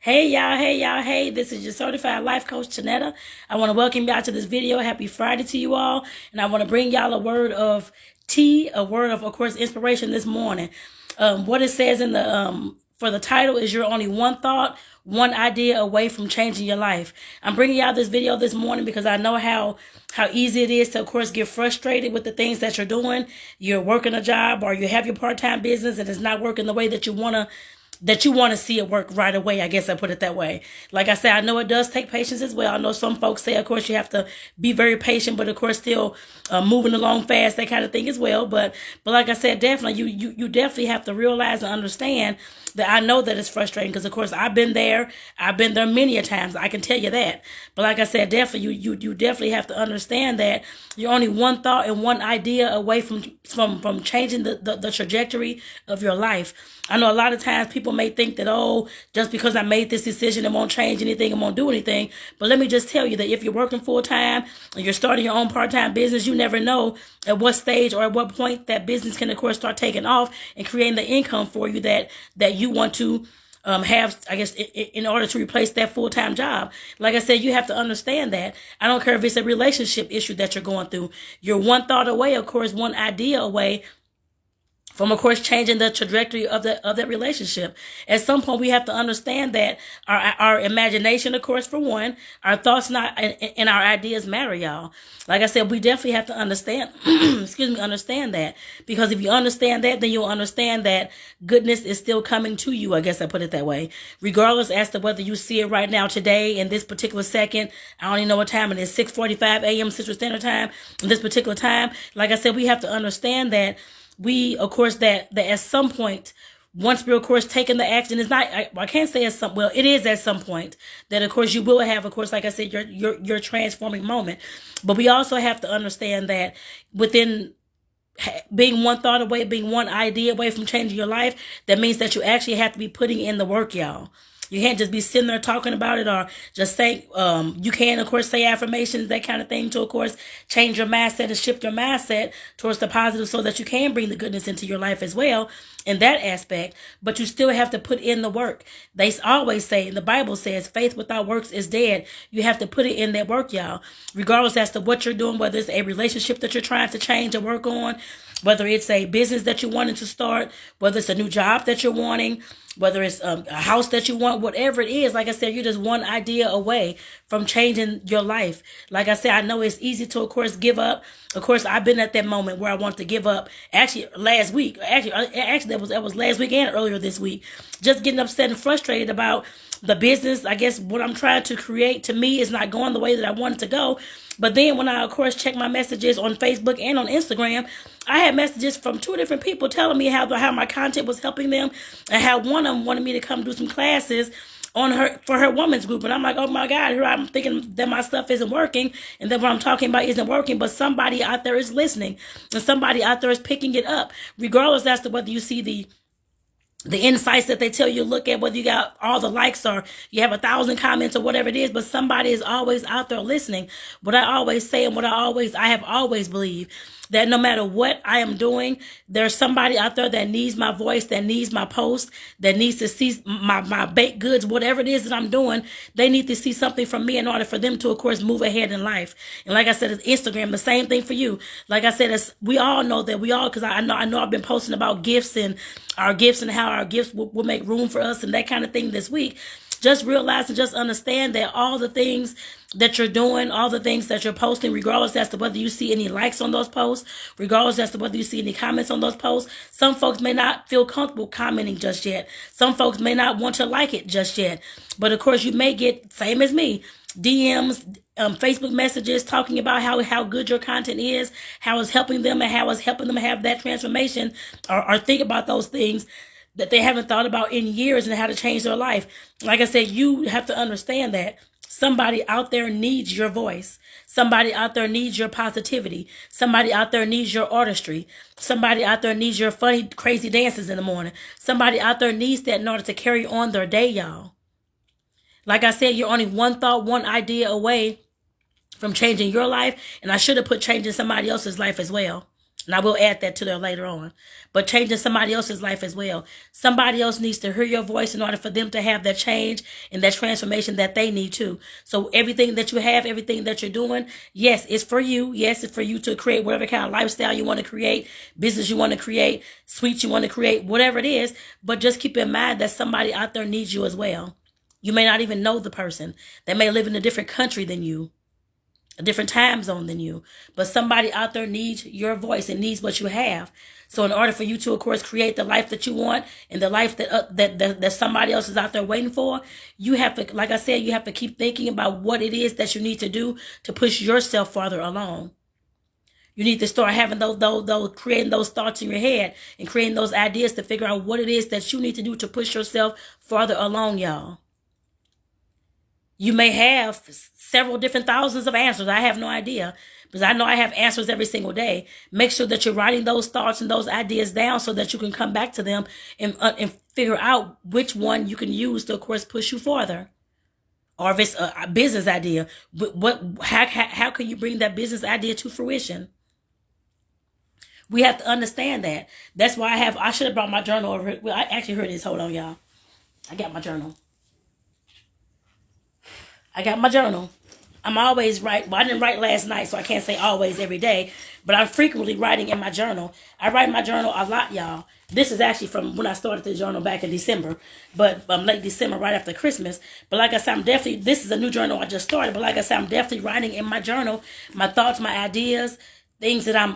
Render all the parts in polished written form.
Hey, this is your certified life coach, Tonetta. I want to welcome y'all to this video. Happy Friday to you all. And I want to bring y'all a word of tea, a word of course, inspiration this morning. What it says in the, for the title is you're only one thought, one idea away from changing your life. I'm bringing y'all this video this morning because I know how easy it is to, of course, get frustrated with the things that you're doing. You're working a job or you have your part-time business and it's not working the way that you want to see it work right away. I guess I put it that way. Like I said, I know it does take patience as well. I know some folks say, of course, you have to be very patient, but of course, still moving along fast, that kind of thing as well. But like I said, definitely, you definitely have to realize and understand that I know that it's frustrating because, of course, I've been there. I've been there many a times. I can tell you that. But like I said, definitely, you definitely have to understand that you're only one thought and one idea away from changing the trajectory of your life. I know a lot of times people may think that, oh, just because I made this decision, it won't change anything, it won't do anything. But let me just tell you that if you're working full time and you're starting your own part-time business, you never know at what stage or at what point that business can, of course, start taking off and creating the income for you that you want to have, I guess, in order to replace that full-time job. Like I said, you have to understand that. I don't care if it's a relationship issue that you're going through. You're one thought away, of course, one idea away from, of course, changing the trajectory of that relationship. At some point, we have to understand that our imagination, of course, for one, our thoughts and our ideas matter, y'all. Like I said, we definitely have to understand, understand that. Because if you understand that, then you'll understand that goodness is still coming to you, I guess I put it that way. Regardless as to whether you see it right now, today, in this particular second, I don't even know what time it is, 6:45 a.m. Central Standard Time, in this particular time. Like I said, we have to understand that we, of course, that at some point, once we're, of course, taking the action, it's not, I can't say at some, well, it is at some point that, of course, you will have, of course, like I said, your transforming moment. But we also have to understand that within being one thought away, being one idea away from changing your life, that means that you actually have to be putting in the work, y'all. You can't just be sitting there talking about it or just say, you can, of course, say affirmations, that kind of thing to, of course, change your mindset and shift your mindset towards the positive so that you can bring the goodness into your life as well in that aspect. But you still have to put in the work. They always say, the Bible says, faith without works is dead. You have to put it in that work, y'all. Regardless as to what you're doing, whether it's a relationship that you're trying to change or work on, whether it's a business that you're wanting to start, whether it's a new job that you're wanting, whether it's a house that you want, whatever it is, like I said, you're just one idea away from changing your life. Like I said, I know it's easy to, of course, give up. Of course, I've been at that moment where I wanted to give up. Actually, last week. Actually, that was last week and earlier this week. Just getting upset and frustrated about the business. I guess what I'm trying to create, to me, is not going the way that I want it to go. But then when I, of course, check my messages on Facebook and on Instagram, I had messages from 2 different people telling me how my content was helping them and how one of them wanted me to come do some classes for her women's group. And I'm like, oh my God, here I'm thinking that my stuff isn't working and that what I'm talking about isn't working, but somebody out there is listening and somebody out there is picking it up, regardless as to whether you see the insights that they tell you to look at, whether you got all the likes or you have 1,000 comments or whatever it is, but somebody is always out there listening. What I always say and I have always believed, that no matter what I am doing, there's somebody out there that needs my voice, that needs my post, that needs to see my baked goods, whatever it is that I'm doing. They need to see something from me in order for them to, of course, move ahead in life. And like I said, it's Instagram, the same thing for you. Like I said, we all know that because I know I've been posting about gifts and our gifts and how our gifts will make room for us and that kind of thing this week. Just realize and just understand that all the things that you're doing, all the things that you're posting, regardless as to whether you see any likes on those posts, regardless as to whether you see any comments on those posts, some folks may not feel comfortable commenting just yet. Some folks may not want to like it just yet. But of course, you may get, same as me, DMs, Facebook messages talking about how good your content is, how it's helping them and how it's helping them have that transformation or think about those things that they haven't thought about in years and how to change their life. Like I said, you have to understand that somebody out there needs your voice. Somebody out there needs your positivity. Somebody out there needs your artistry. Somebody out there needs your funny, crazy dances in the morning. Somebody out there needs that in order to carry on their day, y'all. Like I said, you're only one thought, one idea away from changing your life. And I should have put changing somebody else's life as well. And I will add that to there later on. But changing somebody else's life as well. Somebody else needs to hear your voice in order for them to have that change and that transformation that they need too. So everything that you have, everything that you're doing, yes, it's for you. Yes, it's for you to create whatever kind of lifestyle you want to create, business you want to create, sweets you want to create, whatever it is. But just keep in mind that somebody out there needs you as well. You may not even know the person. They may live in a different country than you, a different time zone than you, but somebody out there needs your voice and needs what you have. So in order for you to, of course, create the life that you want and the life that somebody else is out there waiting for, you have to, like I said, you have to keep thinking about what it is that you need to do to push yourself farther along. You need to start having those creating those thoughts in your head and creating those ideas to figure out what it is that you need to do to push yourself farther along, y'all. You may have several different thousands of answers. I have no idea, because I know I have answers every single day. Make sure that you're writing those thoughts and those ideas down so that you can come back to them and figure out which one you can use to, of course, push you farther. Or if it's a business idea, how can you bring that business idea to fruition? We have to understand that. That's why I should have brought my journal over here. Well, I actually heard this. Hold on, y'all. I got my journal. I'm always write. Well, I didn't write last night, so I can't say always every day, but I'm frequently writing in my journal. I write in my journal a lot, y'all. This is actually from when I started the journal back in December, but late December, right after Christmas. But like I said, this is a new journal I just started, but like I said, I'm definitely writing in my journal my thoughts, my ideas, things that I'm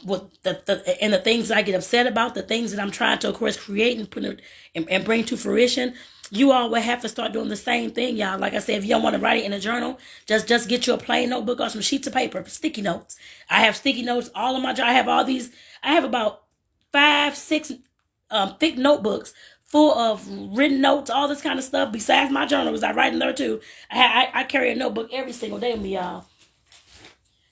with and the things that I get upset about, the things that I'm trying to, of course, create and put it and bring to fruition. You all will have to start doing the same thing, y'all. Like I said, if you don't want to write it in a journal, just get you a plain notebook or some sheets of paper, sticky notes. I have sticky notes all in my journal. I have all these. I have about 5, 6 thick notebooks full of written notes, all this kind of stuff. Besides my journal, because I write in there too. I carry a notebook every single day with me, y'all.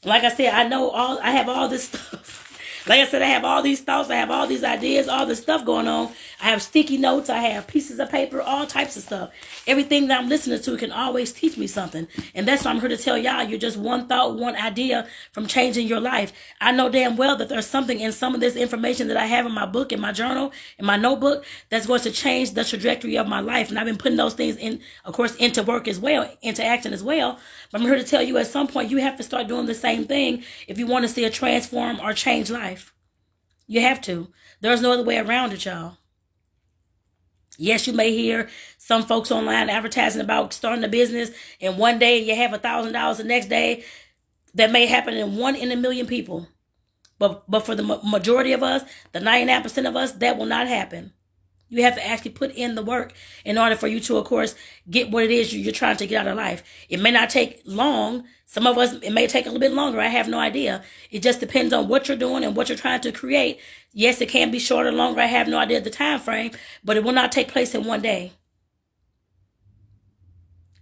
Like I said, I have all this stuff. Like I said, I have all these thoughts, I have all these ideas, all this stuff going on. I have sticky notes, I have pieces of paper, all types of stuff. Everything that I'm listening to can always teach me something. And that's why I'm here to tell y'all, you're just one thought, one idea from changing your life. I know damn well that there's something in some of this information that I have in my book, in my journal, in my notebook, that's going to change the trajectory of my life. And I've been putting those things in, of course, into work as well, into action as well. But I'm here to tell you, at some point, you have to start doing the same thing if you want to see a transform or change life. You have to. There's no other way around it, y'all. Yes, you may hear some folks online advertising about starting a business, and one day you have $1,000, the next day that may happen in 1 in a million people. But for the majority of us, the 99% of us, that will not happen. You have to actually put in the work in order for you to, of course, get what it is you're trying to get out of life. It may not take long. Some of us, it may take a little bit longer. I have no idea. It just depends on what you're doing and what you're trying to create. Yes, it can be shorter, longer. I have no idea the time frame, but it will not take place in one day.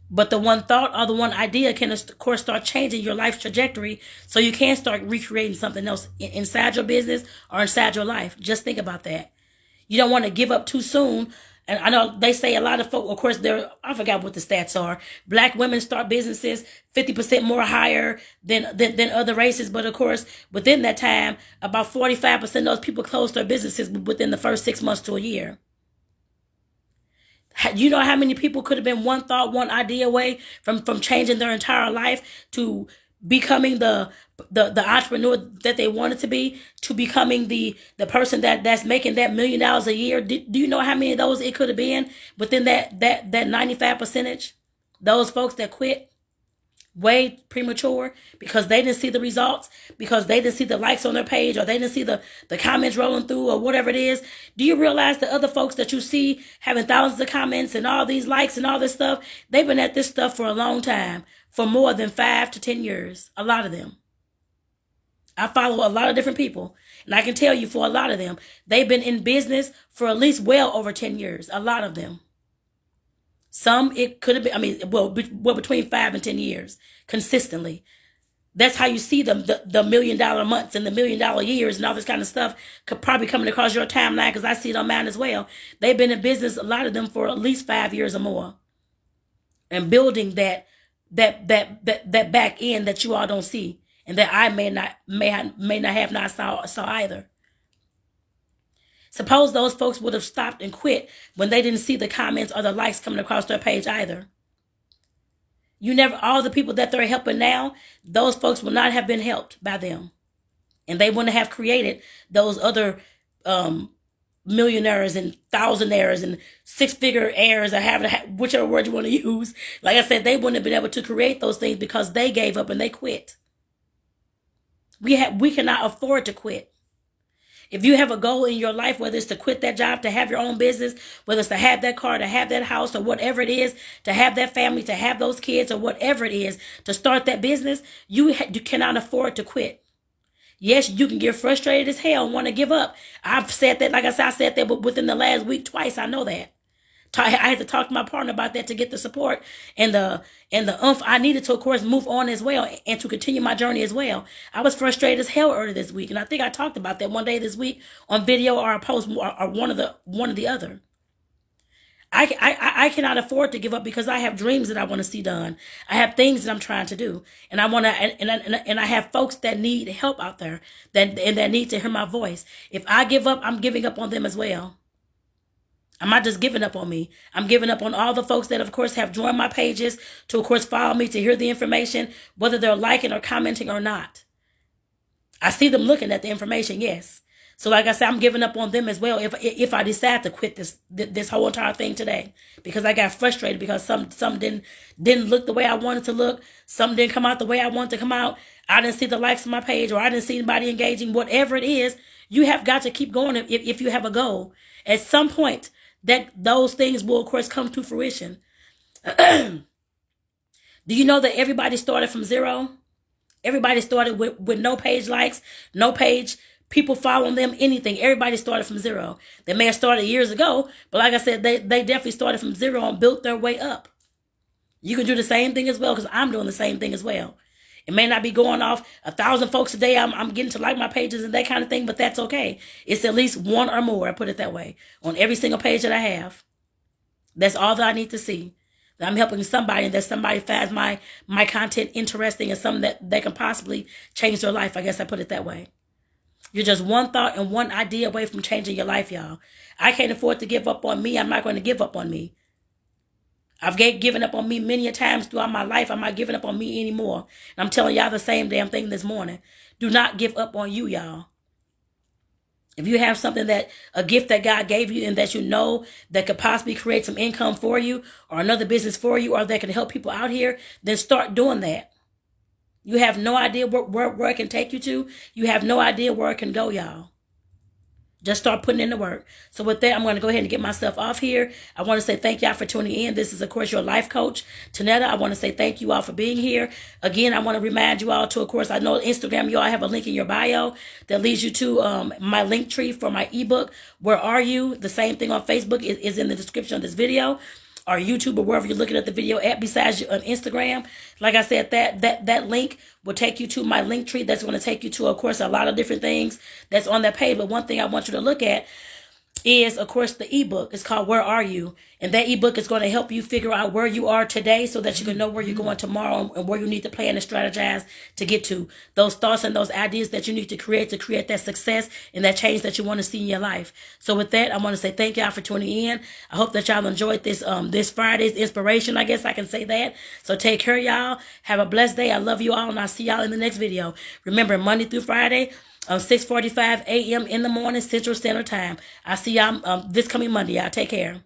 But the one thought or the one idea can, of course, start changing your life trajectory so you can start recreating something else inside your business or inside your life. Just think about that. You don't want to give up too soon. And I know they say a lot of folks, of course, I forgot what the stats are. Black women start businesses 50% more higher than other races. But of course, within that time, about 45% of those people close their businesses within the first 6 months to a year. You know how many people could have been one thought, one idea away from changing their entire life to becoming the entrepreneur that they wanted to be, to becoming the person that's making that $1 million a year. Do you know how many of those it could have been within that 95%? Those folks that quit way premature because they didn't see the results, because they didn't see the likes on their page, or they didn't see the comments rolling through, or whatever it is. Do you realize the other folks that you see having thousands of comments and all these likes and all this stuff, they've been at this stuff for a long time, for more than 5 to 10 years, a lot of them. I follow a lot of different people, and I can tell you for a lot of them, they've been in business for at least well over 10 years, a lot of them. Some, it could have been, between 5 and 10 years, consistently. That's how you see them, the $1 million months and the $1 million years and all this kind of stuff could probably coming across your timeline, because I see it on mine as well. They've been in business, a lot of them, for at least 5 years or more, and building that back end that you all don't see. and that I may not have not saw either. Suppose those folks would have stopped and quit when they didn't see the comments or the likes coming across their page either. All the people that they're helping now, those folks will not have been helped by them. And they wouldn't have created those other millionaires and thousandaires and six-figure heirs, or whichever word you want to use. Like I said, they wouldn't have been able to create those things because they gave up and they quit. We cannot afford to quit. If you have a goal in your life, whether it's to quit that job, to have your own business, whether it's to have that car, to have that house, or whatever it is, to have that family, to have those kids, or whatever it is, to start that business, you cannot afford to quit. Yes, you can get frustrated as hell and want to give up. I've said that, like I said, within the last week twice. I know that. I had to talk to my partner about that to get the support and the I needed to, of course, move on as well and to continue my journey as well. I was frustrated as hell earlier this week, and I think I talked about that one day this week on video or a post or one of the other. I cannot afford to give up because I have dreams that I want to see done. I have things that I'm trying to do, and I want to, and I have folks that need help out there that need to hear my voice. If I give up, I'm giving up on them as well. I'm not just giving up on me. I'm giving up on all the folks that, of course, have joined my pages to, of course, follow me to hear the information, whether they're liking or commenting or not. I see them looking at the information, yes. So like I said, I'm giving up on them as well if I decide to quit this whole entire thing today, because I got frustrated because some didn't look the way I wanted to look. Some didn't come out the way I wanted to come out. I didn't see the likes on my page, or I didn't see anybody engaging. Whatever it is, you have got to keep going if you have a goal. At some point, that those things will, of course, come to fruition. Do you know that everybody started from zero? Everybody started with no page likes, no page people following them, anything. Everybody started from zero. They may have started years ago, but like I said, they definitely started from zero and built their way up. You can do the same thing as well, because I'm doing the same thing as well. It may not be going off 1,000 folks a day. I'm getting to like my pages and that kind of thing, but that's okay. It's at least one or more, I put it that way, on every single page that I have. That's all that I need to see. That I'm helping somebody, and that somebody finds my content interesting and something that can possibly change their life. I guess I put it that way. You're just one thought and one idea away from changing your life, y'all. I can't afford to give up on me. I'm not going to give up on me. I've given up on me many a times throughout my life. I'm not giving up on me anymore. And I'm telling y'all the same damn thing this morning. Do not give up on you, y'all. If you have something a gift that God gave you and that you know that could possibly create some income for you, or another business for you, or that can help people out here, then start doing that. You have no idea where it can take you to. You have no idea where it can go, y'all. Just start putting in the work. So with that, I'm going to go ahead and get myself off here. I want to say thank y'all for tuning in. This is, of course, your life coach, Tonetta. I want to say thank you all for being here. Again, I want to remind you all to, of course, I know Instagram, you all have a link in your bio that leads you to my link tree for my ebook, Where Are You? The same thing on Facebook is in the description of this video, or YouTube, or wherever you're looking at the video at, besides on Instagram. Like I said, that link will take you to my link tree. That's going to take you to, of course, a lot of different things that's on that page. But one thing I want you to look at is, of course, the ebook. It's called Where Are You? And that ebook is going to help you figure out where you are today so that you can know where you're going tomorrow and where you need to plan and strategize to get to. Those thoughts and those ideas that you need to create that success and that change that you want to see in your life. So with that, I want to say thank y'all for tuning in. I hope that y'all enjoyed this Friday's inspiration. I guess I can say that. So take care, y'all. Have a blessed day. I love you all, and I'll see y'all in the next video. Remember, Monday through Friday, 6:45 a.m. in the morning, Central Standard Time. I'll see y'all this coming Monday. Y'all take care.